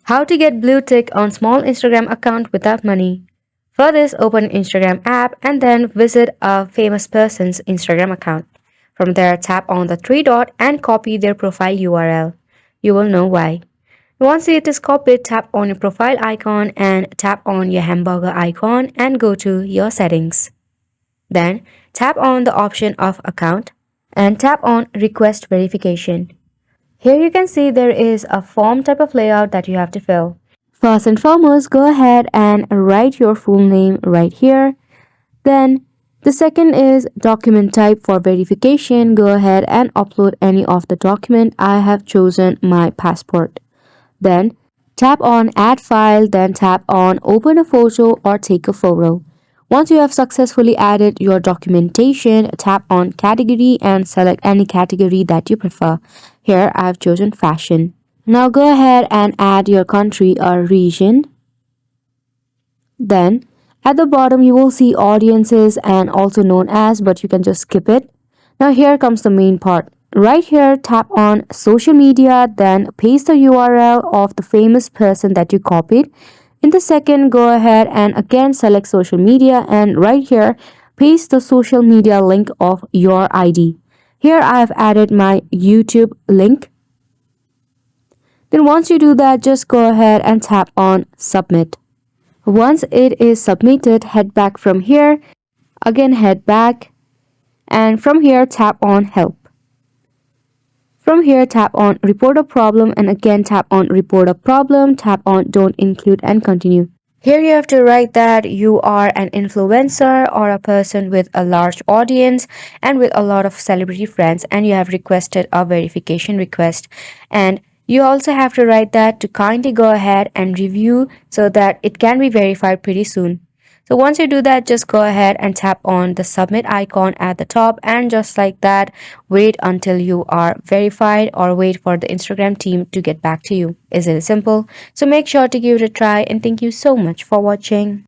How to get blue tick on small Instagram account without money. For this, open Instagram app and then visit a famous person's Instagram account. From there, tap on the three dot and copy their profile URL. You will know why. Once it is copied, tap on your profile icon and tap on your hamburger icon and go to your settings. Then tap on the option of account and tap on request verification. Here you can see there is a form type of layout that you have to fill. First and foremost, go ahead and write your full name right here. Then the second is document type for verification. Go ahead and upload any of the document. I have chosen my passport. Then tap on add file, then tap on open a photo or take a photo. Once you have successfully added your documentation, tap on category and select any category that you prefer. Here I have chosen fashion. Now go ahead and add your country or region. Then at the bottom you will see audiences and also known as, but you can just skip it. Now here comes the main part. Right here, tap on social media, then paste the URL of the famous person that you copied. In the second, go ahead and again select social media and right here, paste the social media link of your ID. Here I have added my YouTube link. Then once you do that, just go ahead and tap on submit. Once it is submitted, head back from here, again head back, and from here tap on help. From here, tap on report a problem and again tap on report a problem, tap on don't include and continue. Here you have to write that you are an influencer or a person with a large audience and with a lot of celebrity friends and you have requested a verification request. And you also have to write that to kindly go ahead and review so that it can be verified pretty soon. So once you do that, just go ahead and tap on the submit icon at the top and just like that, wait until you are verified or wait for the Instagram team to get back to you. Isn't it simple? So make sure to give it a try and thank you so much for watching.